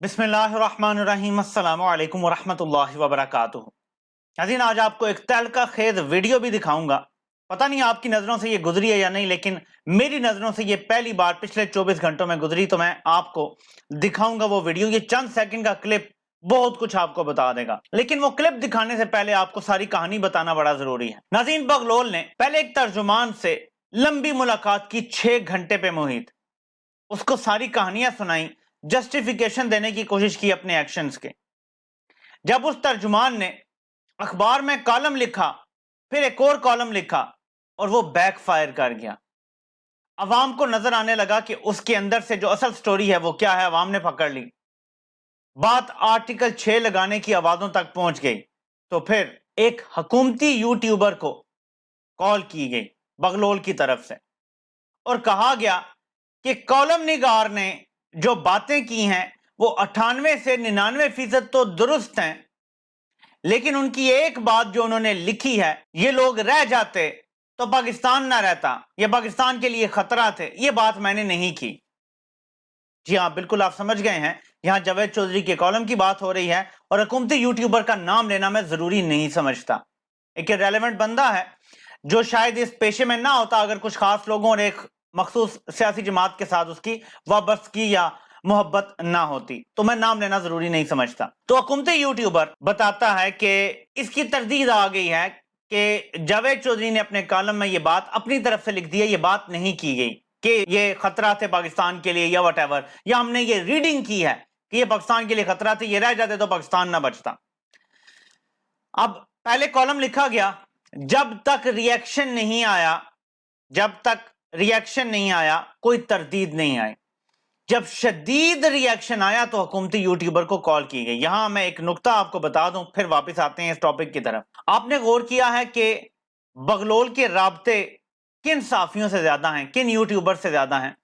बिस्मिल्लाहिर्रहमानिर्रहीम अस्सलामु अलैकुम वरहमतुल्लाहि वबरकातुहू। नाज़रीन, आज आपको एक तहलका खेज वीडियो भी दिखाऊंगा। पता नहीं आपकी नज़रों से ये गुजरी है या नहीं, लेकिन मेरी नज़रों से ये पहली बार पिछले 24 घंटों में गुजरी, तो मैं आपको दिखाऊंगा वो वीडियो। ये चंद सेकंड का क्लिप बहुत कुछ आपको बता देगा, लेकिन वो क्लिप दिखाने से पहले आपको सारी कहानी बताना बड़ा जरूरी है। नाज़रीन, बगलोल ने पहले एक तर्जुमान से लंबी मुलाकात की 6 घंटे पे मुहित, उसको सारी कहानियां सुनाई, जस्टिफिकेशन देने की कोशिश की अपने एक्शंस के। जब उस तर्जुमान ने अखबार में कॉलम लिखा, फिर एक और कॉलम लिखा और वो बैक फायर कर गया। अवाम को नजर आने लगा कि उसके अंदर से जो असल स्टोरी है वो क्या है, अवाम ने पकड़ ली। बात आर्टिकल 6 लगाने की आवाजों तक पहुंच गई, तो फिर एक हुकूमती यूट्यूबर को कॉल की गई बगलोल की तरफ से और कहा गया कि कॉलम निगार ने जो बातें की हैं वो 98 से 99% तो दुरुस्त हैं, लेकिन उनकी एक बात जो उन्होंने लिखी है, ये लोग रह जाते तो पाकिस्तान ना रहता, ये पाकिस्तान के लिए खतरा थे, ये बात मैंने नहीं की। जी हाँ, बिल्कुल आप समझ गए हैं, यहां जावेद चौधरी के कॉलम की बात हो रही है और हुकूमती यूट्यूबर का नाम लेना मैं जरूरी नहीं समझता। एक रेलेवेंट बंदा है जो शायद इस पेशे में ना होता अगर कुछ खास लोगों और एक मखसूस सियासी जमात के साथ उसकी वाबस्तगी या मोहब्बत ना होती, तो मैं नाम लेना जरूरी नहीं समझता। तो हुकूमती यूट्यूबर बताता है कि इसकी तरदीद आ गई है कि जावेद चौधरी ने अपने कॉलम में ये बात अपनी तरफ से लिख दी है, ये बात नहीं की गई कि ये खतरा थे पाकिस्तान के लिए या वट, या हमने ये रीडिंग की है कि ये पाकिस्तान के लिए खतरा थे, ये रह जाते तो पाकिस्तान ना बचता। अब पहले कॉलम लिखा गया, जब तक रिएक्शन नहीं आया, जब तक रिएक्शन नहीं आया कोई तरदीद नहीं आई। जब शदीद रिएक्शन आया तो हुकूमती यूट्यूबर को कॉल की गई। यहां मैं एक नुक्ता आपको बता दूं, फिर वापस आते हैं इस टॉपिक की तरफ। आपने गौर किया है कि बगलोल के राब्ते किन साफियों से ज्यादा हैं, किन यूट्यूबर से ज्यादा हैं?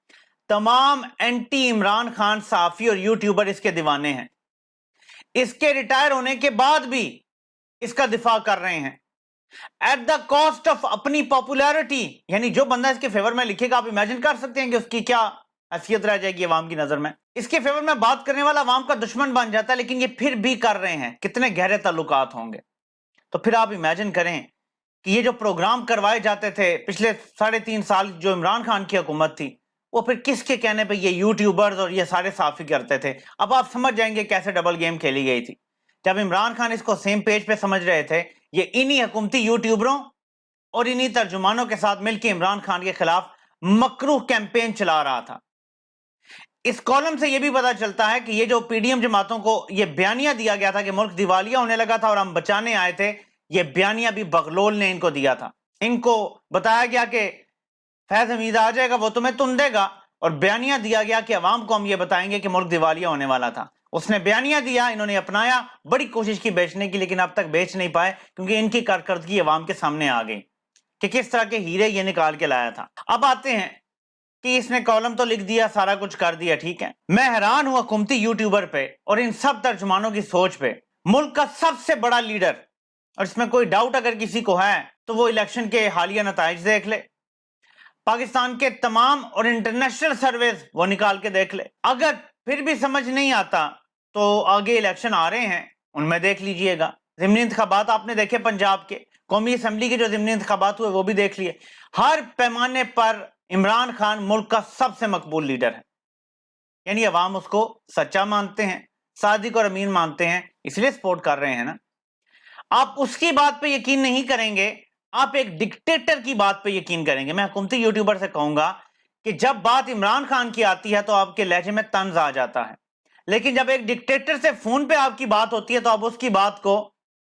तमाम एंटी इमरान खान साफी और यूट्यूबर इसके दीवाने हैं। इसके रिटायर होने के बाद भी इसका दिफा कर रहे हैं एट द कॉस्ट ऑफ अपनी पॉपुलैरिटी। यानी जो बंदा इसके फेवर में लिखेगा, आप इमेजिन कर सकते हैं कि उसकी क्या हैसियत रह जाएगी अवाम की नजर में। इसके फेवर में बात करने वाला अवाम का दुश्मन बन जाता है, लेकिन ये फिर भी कर रहे हैं, कितने गहरे ताल्लुकात होंगे। तो फिर आप इमेजिन करें कि ये जो प्रोग्राम करवाए जाते थे पिछले 3.5 साल जो इमरान खान की हुकूमत थी, वो फिर किसके कहने पर ये यूट्यूबर्स और ये सारे साफी करते थे। अब आप समझ जाएंगे कैसे डबल गेम खेली गई थी। जब इमरान खान इसको सेम पेज पे समझ रहे थे, ये इन्हीं हुकूमती यूट्यूबरों और इन्हीं तर्जुमानों के साथ मिलकर इमरान खान के खिलाफ मकरूह कैंपेन चला रहा था। इस कॉलम से यह भी पता चलता है कि ये जो पीडीएम जमातों को ये बयानिया दिया गया था कि मुल्क दिवालिया होने लगा था और हम बचाने आए थे, ये बयानिया भी बगलोल ने इनको दिया था। इनको बताया गया कि फैज हमीद आ जाएगा, वो तुम्हें तुन देगा, और बयानिया दिया गया कि अवाम को हम ये बताएंगे कि मुल्क दिवालिया होने वाला था। उसने बयानिया दिया, इन्होंने अपनाया, बड़ी कोशिश की बेचने की, लेकिन अब तक बेच नहीं पाए क्योंकि इनकी कारकर्दगी अवाम के सामने आ गई कि किस तरह के हीरे ये निकाल के लाया था। अब आते हैं कि इसने कॉलम तो लिख दिया, सारा कुछ कर दिया, ठीक है। मैं हैरान हूं हुकूमती यूट्यूबर पे और इन सब तर्जुमानों की सोच पे। मुल्क का सबसे बड़ा लीडर, और इसमें कोई डाउट अगर किसी को है तो वो इलेक्शन के हालिया नताइज देख ले, पाकिस्तान के तमाम और इंटरनेशनल सर्वेस वो निकाल के देख ले। अगर फिर भी समझ नहीं आता तो आगे इलेक्शन आ रहे हैं, उनमें देख लीजिएगा। ज़िमनी इंतखाबात आपने देखे, पंजाब के कौमी असम्बली के जो ज़िमनी इंतखाबात हुए वो भी देख लिए। हर पैमाने पर इमरान खान मुल्क का सबसे मकबूल लीडर है, यानी अवाम उसको सच्चा मानते हैं, सादिक और अमीन मानते हैं, इसलिए सपोर्ट कर रहे हैं ना। आप उसकी बात पे यकीन नहीं करेंगे, आप एक डिक्टेटर की बात पे यकीन करेंगे। मैं हुकूमती यूट्यूबर से कहूंगा कि जब बात इमरान खान की आती है तो आपके लहजे में तंज आ जाता है, लेकिन जब एक डिक्टेटर से फोन पे आपकी बात होती है तो आप उसकी बात को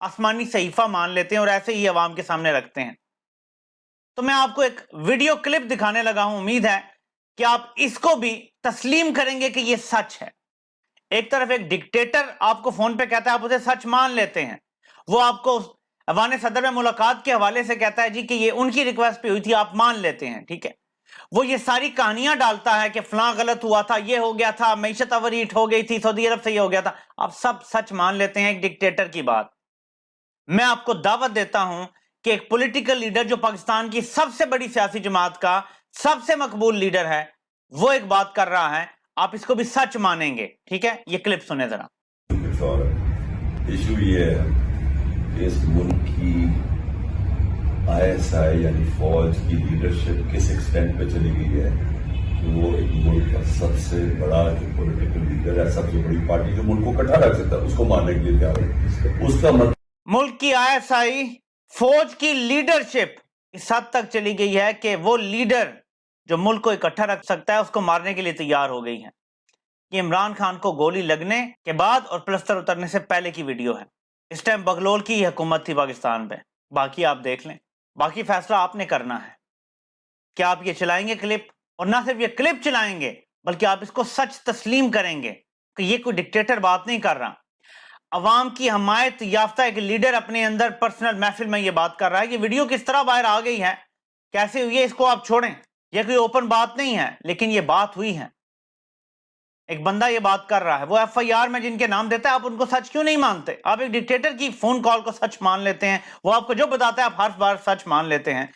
आसमानी सहीफा मान लेते हैं और ऐसे ही अवाम के सामने रखते हैं। तो मैं आपको एक वीडियो क्लिप दिखाने लगा हूं, उम्मीद है कि आप इसको भी तस्लीम करेंगे कि यह सच है। एक तरफ एक डिक्टेटर आपको फोन पे कहता है, आप उसे सच मान लेते हैं। वो आपको अवान सदर में मुलाकात के हवाले से कहता है जी कि ये उनकी रिक्वेस्ट पे हुई थी, आप मान लेते हैं, ठीक है। वो ये सारी कहानियां डालता है कि फलां गलत हुआ था, ये हो गया था, मईशत ओवरहीट हो गई थी, सऊदी अरब से ये हो गया था। आप सब सच मान लेते हैं एक डिक्टेटर की बात। मैं आपको दावत देता हूं कि एक पॉलिटिकल लीडर जो पाकिस्तान की सबसे बड़ी सियासी जमात का सबसे मकबूल लीडर है, वो एक बात कर रहा है, आप इसको भी सच मानेंगे, ठीक है? ये क्लिप सुने जरा। इशू ये है कि इस मुल्क की ISI यानी फौज की लीडरशिप किस एक्सटेंट पे चली गई है कि वो एक मुल्क का सबसे बड़ा जो पॉलिटिकल लीडर है, सबसे बड़ी पार्टी जो मुल्क को इकट्ठा रख सकता है, उसको मारने के लिए तैयार है। उसका मतलब मुल्क की ISI फौज की लीडरशिप इस हद तक चली गई है कि वो लीडर जो मुल्क को इकट्ठा रख सकता है उसको मारने के लिए तैयार हो गई है। ये इमरान खान को गोली लगने के बाद और प्लस्तर उतरने से पहले की वीडियो है। इस टाइम बगलोल की हुकूमत थी पाकिस्तान पे। बाकी आप देख लें, बाकी फैसला आपने करना है। क्या आप ये चलाएंगे क्लिप, और ना सिर्फ ये क्लिप चलाएंगे बल्कि आप इसको सच तस्लीम करेंगे कि ये कोई डिक्टेटर बात नहीं कर रहा। अवाम की हमायत याफ्ता एक लीडर अपने अंदर पर्सनल महफिल में ये बात कर रहा है। ये वीडियो किस तरह बाहर आ गई है, कैसे हुई है, इसको आप छोड़ें। ये कोई ओपन बात नहीं है, लेकिन ये बात हुई है। एक बंदा ये बात कर रहा है, वो FIR में जिनके नाम देता है, आप उनको सच क्यों नहीं मानते? आप एक डिक्टेटर की फोन कॉल को सच मान लेते हैं, वो आपको जो बताता है आप हर बार सच मान लेते हैं।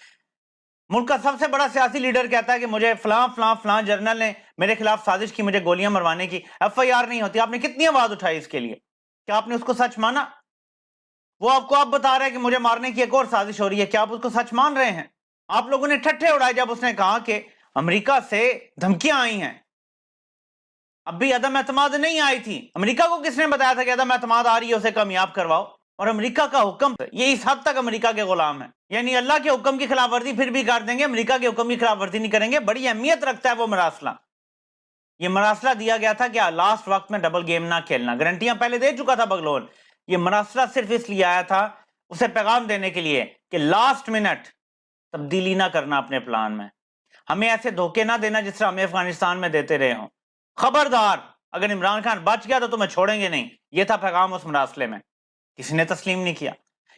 मुल्क का सबसे बड़ा सियासी लीडर कहता है कि मुझे फलां फलां फलां जर्नल ने मेरे खिलाफ साजिश की, मुझे गोलियां मरवाने की। FIR नहीं होती। आपने कितनी आवाज उठाई इसके लिए? क्या आपने उसको सच माना? वो आपको आप बता रहे हैं कि मुझे मारने की एक और साजिश हो रही है, क्या आप उसको सच मान रहे हैं? आप लोगों ने ठट्ठे उड़ाए जब उसने कहा कि अमेरिका से धमकियां आई हैं। अभी अदम एतमाद नहीं आई थी। अमेरिका को किसने बताया था कि अदम एतमाद आ रही है, उसे कामयाब करवाओ? और अमेरिका का हुक्म, ये इस हद तक अमेरिका के गुलाम है, यानी अल्लाह के हुक्म की खिलाफवर्जी फिर भी कर देंगे, अमेरिका के हुक्म की खिलाफवर्जी नहीं करेंगे। बड़ी अहमियत रखता है वो मरासला। ये मरासला दिया गया था कि लास्ट वक्त में डबल गेम ना खेलना। गारंटियां पहले दे चुका था बगलोल। ये मरासला सिर्फ इसलिए आया था, उसे पैगाम देने के लिए कि लास्ट मिनट तब्दीली ना करना अपने प्लान में। हमें ऐसे धोखे ना देना जिस तरह हमें अफगानिस्तान में देते रहे हों। खबरदार, अगर इमरान खान बच गया तो तुम्हें छोड़ेंगे नहीं। यह था पैगाम उस मरासले में। किसी ने तस्लीम नहीं किया।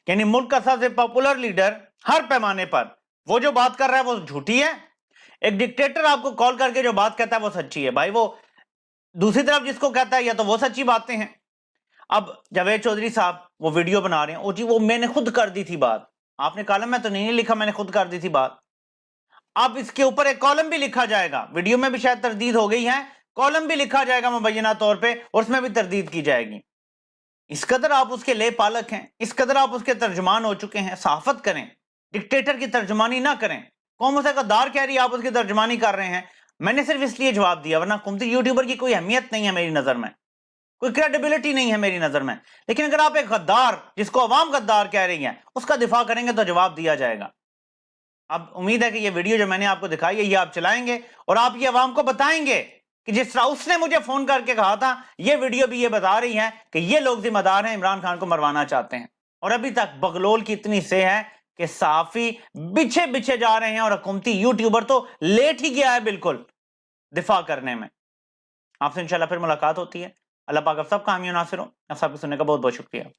यानी मुल्क का सबसे पॉपुलर लीडर हर पैमाने पर वो जो बात कर रहा है वो झूठी है। एक डिक्टेटर आपको कॉल करके जो बात कहता है वो सच्ची है। भाई वो दूसरी तरफ जिसको कहता है या तो वो सच्ची बातें हैं। अब जावेद चौधरी साहब वो वीडियो बना रहे हैं, ओ जी वो मैंने खुद कर दी थी बात। आपने कॉलम में तो नहीं लिखा मैंने खुद कर दी थी बात। अब इसके ऊपर एक कॉलम भी लिखा जाएगा, वीडियो में भी शायद तरदीद हो गई है, कॉलम भी लिखा जाएगा मुबैना तौर पे और उसमें भी तरदीद की जाएगी। इस कदर आप उसके ले पालक हैं, इस कदर आप उसके तर्जुमान हो चुके हैं। सहाफत करें, डिक्टेटर की तर्जुमानी ना करें। कौम उसे गद्दार कह रही है, आप उसकी तर्जुमानी कर रहे हैं। मैंने सिर्फ इसलिए जवाब दिया, वरना कुमती यूट्यूबर की कोई अहमियत नहीं है मेरी नजर में, कोई क्रेडिबिलिटी नहीं है मेरी नजर में। लेकिन अगर आप एक गद्दार जिसको अवाम गद्दार कह रही है उसका दिफा करेंगे तो जवाब दिया जाएगा। अब उम्मीद है कि ये वीडियो जो मैंने आपको दिखाई है ये आप चलाएंगे और आप ये अवाम को बताएंगे कि जिस तरह उसने मुझे फोन करके कहा था, ये वीडियो भी ये बता रही है कि ये लोग जिम्मेदार हैं, इमरान खान को मरवाना चाहते हैं। और अभी तक बगलोल की इतनी से है कि साफी बिछे बिछे जा रहे हैं और हुकूमती यूट्यूबर तो लेट ही गया है बिल्कुल दिफा करने में। आपसे इंशाल्लाह फिर मुलाकात होती है। अल्लाह पाक आप सबका हामी नासिर हो। आप सबको सुनने का बहुत बहुत शुक्रिया।